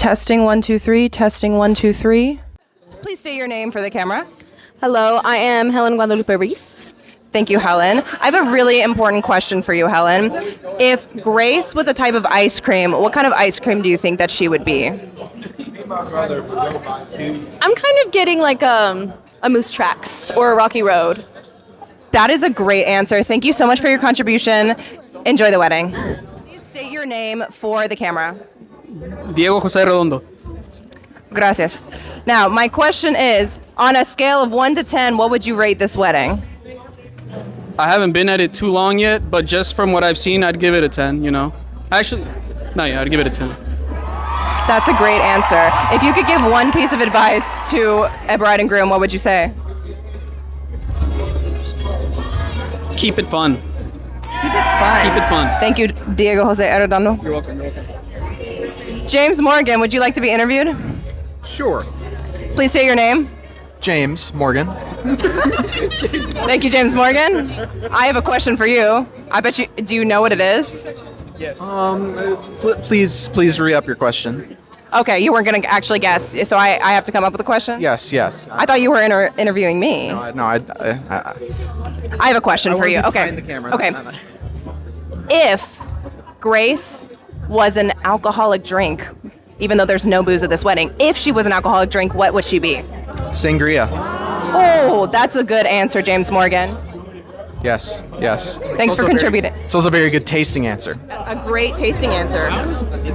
Testing 1 2 3. Testing 1 2 3. Please state your name for the camera. Hello, I am Helen Guadalupe Reese. Thank you, Helen. I have a really important question for you, Helen. If Grace was a type of ice cream, what kind of ice cream do you think that she would be? I'm kind of getting like a Moose Tracks or a Rocky Road. That is a great answer. Thank you so much for your contribution. Enjoy the wedding. Please state your name for the camera. Diego José Redondo. Gracias. Now, my question is, on a scale of 1 to 10, what would you rate this wedding? I haven't been at it too long yet, but just from what I've seen, I'd give it a 10, you know. Actually, no, yeah, I'd give it a 10. That's a great answer. If you could give one piece of advice to a bride and groom, what would you say? Keep it fun. Keep it fun. Keep it fun. Thank you, Diego Jose Arredondo. You're welcome. You're welcome. James Morgan, would you like to be interviewed? Sure. Please state your name. James Morgan. Thank you, James Morgan. I have a question for you. I bet you, do you know what it is? Yes. Please re-up your question. Okay, you weren't going to actually guess, so I have to come up with a question? Yes. I thought you were interviewing me. I I have a question for you. Okay. Behind the camera. Okay. If Grace was an alcoholic drink, even though there's no booze at this wedding, if she was an alcoholic drink, what would she be? Sangria. Oh, that's a good answer, James Morgan. Yes. Thanks for contributing. It's also a very good tasting answer. A great tasting answer.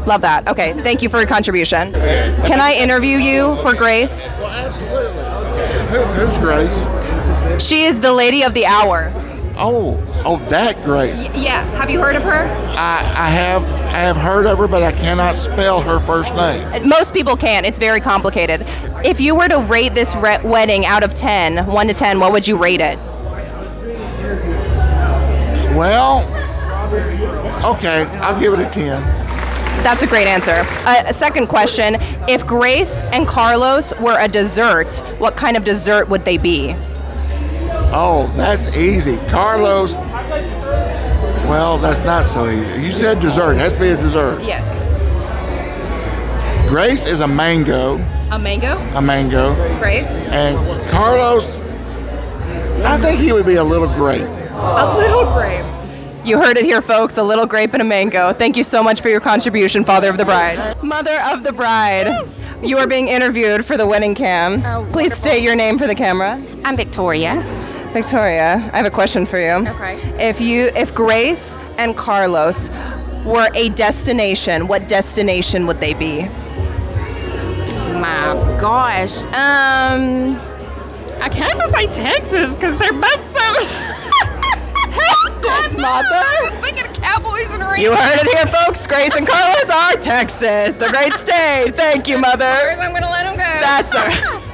Love that. Okay, thank you for your contribution. Can I interview you for Grace? Well, absolutely. Who's Grace? She is the lady of the hour. Oh, that great. Yeah, have you heard of her? I have heard of her, but I cannot spell her first name. Most people can. It's very complicated. If you were to rate this wedding out of 10, 1 to 10, what would you rate it? Well, okay, I'll give it a 10. That's a great answer. A second question, if Grace and Carlos were a dessert, what kind of dessert would they be? Oh, that's easy. Carlos, well, that's not so easy. You said dessert. It has to be a dessert. Yes. Grace is a mango. A mango? A mango. Great. And Carlos, I think he would be a little grape. A little grape. You heard it here, folks. A little grape and a mango. Thank you so much for your contribution, father of the bride. Mother of the bride. Yes. You are being interviewed for the wedding cam. Oh, Please wonderful. state your name for the camera. I'm Victoria. Victoria, I have a question for you. Okay. If Grace and Carlos were a destination, what destination would they be? My gosh. I can't just say Texas because they're both so. Texas, mother. I was thinking of Cowboys and Rangers. You heard it here, folks. Grace and Carlos are Texas, the great state. Thank you, mother. I'm going to let them go. That's all right.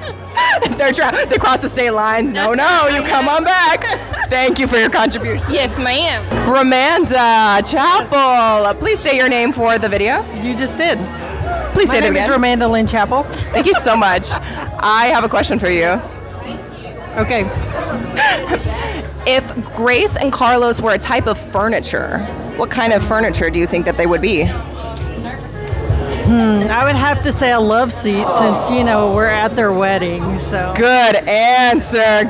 They cross the state lines. No, you come on back. Thank you for your contribution. Yes, ma'am. Ramanda Chapel. Please say your name for the video. You just did. Please say it My name again. is Ramanda Lynn Chapel. Thank you so much. I have a question for you. Okay. If Grace and Carlos were a type of furniture, what kind of furniture do you think that they would be? I would have to say a love seat since, we're at their wedding, so. Good answer.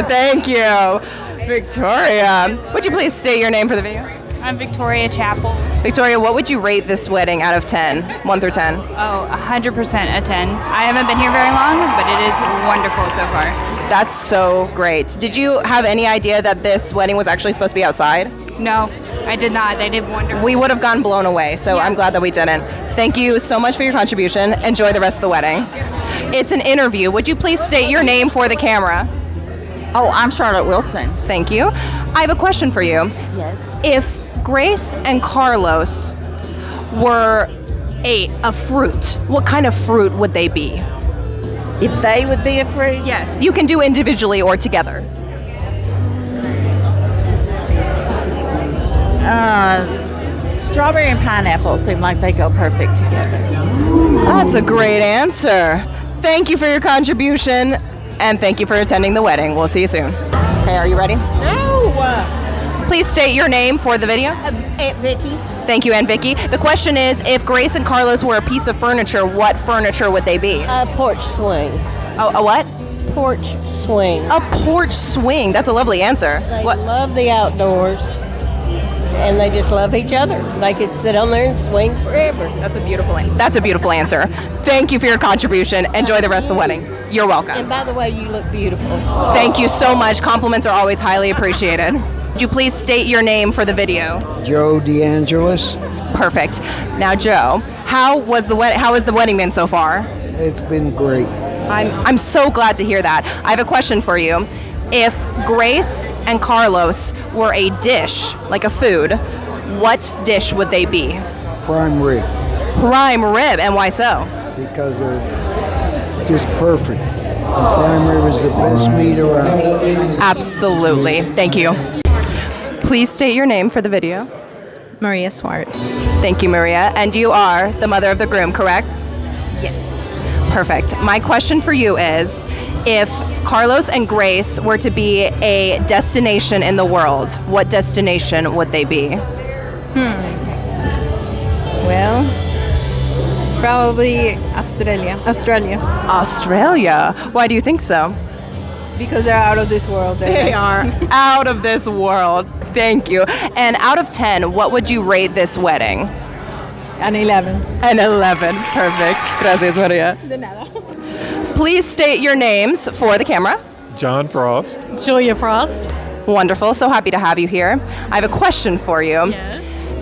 Thank you. Victoria, would you please state your name for the video? I'm Victoria Chapel. Victoria, what would you rate this wedding out of 10, 1 through 10? Oh, 100% a 10. I haven't been here very long, but it is wonderful so far. That's so great. Did you have any idea that this wedding was actually supposed to be outside? No, I did not. They did wonderful. We would have gone blown away, so I'm glad that we didn't. Thank you so much for your contribution. Enjoy the rest of the wedding. It's an interview. Would you please state your name for the camera? Oh, I'm Charlotte Wilson. Thank you. I have a question for you. Yes. If Grace and Carlos were a fruit, what kind of fruit would they be? If they would be a fruit? Yes. You can do individually or together. Strawberry and pineapple seem like they go perfect together. That's a great answer. Thank you for your contribution, and thank you for attending the wedding. We'll see you soon. Okay, are you ready? No! please state your name for the video? Aunt Vicky. Thank you, Aunt Vicky. The question is, if Grace and Carlos were a piece of furniture, what furniture would they be? A porch swing. Oh, a what? Porch swing. A porch swing. That's a lovely answer. They What? love the outdoors, and they just love each other. They could sit on there and swing forever. That's a beautiful answer. Thank you for your contribution. Enjoy the rest of the wedding. You're welcome. And by the way, you look beautiful. Thank you so much. Compliments are always highly appreciated. Would you please state your name for the video? Joe DeAngelis. Perfect. Now, Joe, how has the wedding been so far? It's been great. I'm so glad to hear that. I have a question for you. If Grace and Carlos were a dish, like a food, what dish would they be? Prime rib. Prime rib, and why so? Because they're just perfect. And prime rib is the best meat around. Absolutely. Thank you. Please state your name for the video. Maria Suarez. Thank you, Maria. And you are the mother of the groom, correct? Yes. Perfect. My question for you is, if Carlos and Grace were to be a destination in the world, what destination would they be? Well, probably Australia. Australia. Why do you think so? Because they're out of this world. They are out of this world. Thank you. And out of 10, what would you rate this wedding? An 11. An 11. Perfect. Gracias, Maria. De nada. Please state your names for the camera. John Frost. Julia Frost. Wonderful. So happy to have you here. I have a question for you. Yes.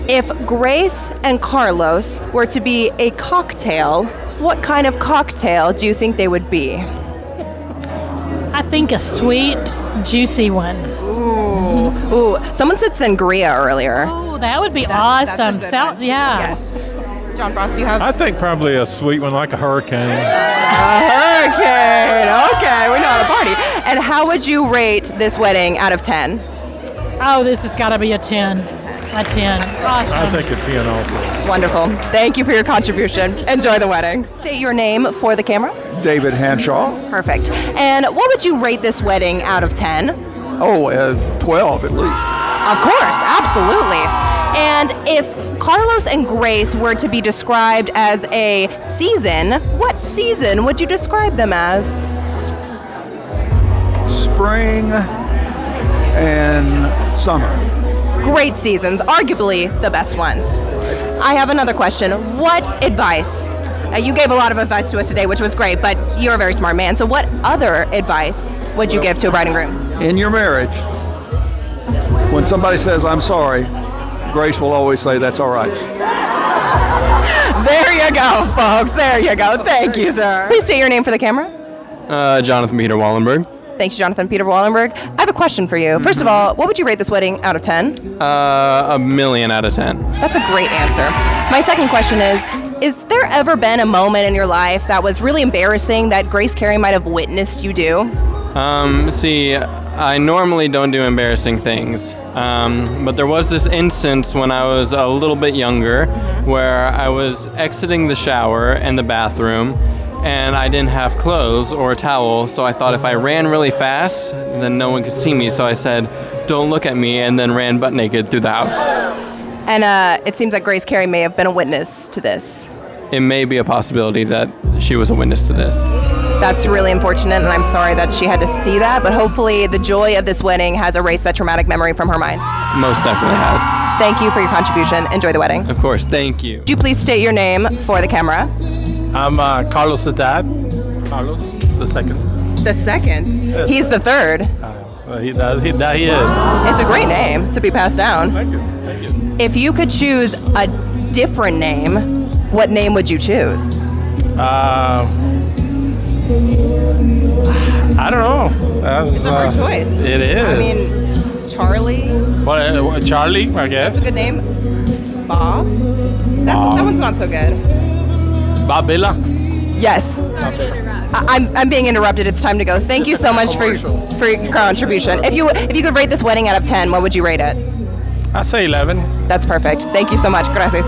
If Grace and Carlos were to be a cocktail, what kind of cocktail do you think they would be? I think a sweet, juicy one. Ooh. Someone said sangria earlier. Oh, that would be awesome. That's a good one. Yeah. Yes. John Frost, you have? I think probably a sweet one like a hurricane. A hurricane. Okay, we know how to party. And how would you rate this wedding out of 10? Oh, this has got to be a 10. A 10. Awesome. I think a 10 also. Wonderful. Thank you for your contribution. Enjoy the wedding. State your name for the camera. David Hanshaw. Perfect. And what would you rate this wedding out of 10? Oh, 12 at least. Of course, absolutely. And if Carlos and Grace were to be described as a season, what season would you describe them as? Spring and summer. Great seasons, arguably the best ones. I have another question. What advice? You gave a lot of advice to us today, which was great, but you're a very smart man. So what other advice would you give to a bride and groom? In your marriage, when somebody says, I'm sorry, Grace will always say, that's all right. There you go, folks. There you go. Thank you, sir. Please state your name for the camera. Jonathan Peter Wallenberg. Thank you, Jonathan Peter Wallenberg. I have a question for you. First of all, what would you rate this wedding out of 10? A million out of 10. That's a great answer. My second question is there ever been a moment in your life that was really embarrassing that Grace Carey might have witnessed you do? See, I normally don't do embarrassing things, but there was this instance when I was a little bit younger where I was exiting the shower and the bathroom and I didn't have clothes or a towel, so I thought if I ran really fast, then no one could see me, so I said, don't look at me, and then ran butt naked through the house. And it seems like Grace Carey may have been a witness to this. It may be a possibility that she was a witness to this. That's really unfortunate, and I'm sorry that she had to see that, but hopefully the joy of this wedding has erased that traumatic memory from her mind. Most definitely has. Thank you for your contribution. Enjoy the wedding. Of course, thank you. Would you please state your name for the camera? I'm Carlos' dad. Carlos, the second. The second? Yes. He's the third. He is. It's a great name to be passed down. Thank you. Thank you. If you could choose a different name, what name would you choose? I don't know. It's a hard choice. It is. I mean, Charlie. What, Charlie, I guess. That's a good name. Bob. That one's not so good. Bob Villa. Yes. I'm being interrupted. It's time to go. Thank you so much for your contribution. If you could rate this wedding out of 10, what would you rate it? I say 11. That's perfect. Thank you so much. Gracias.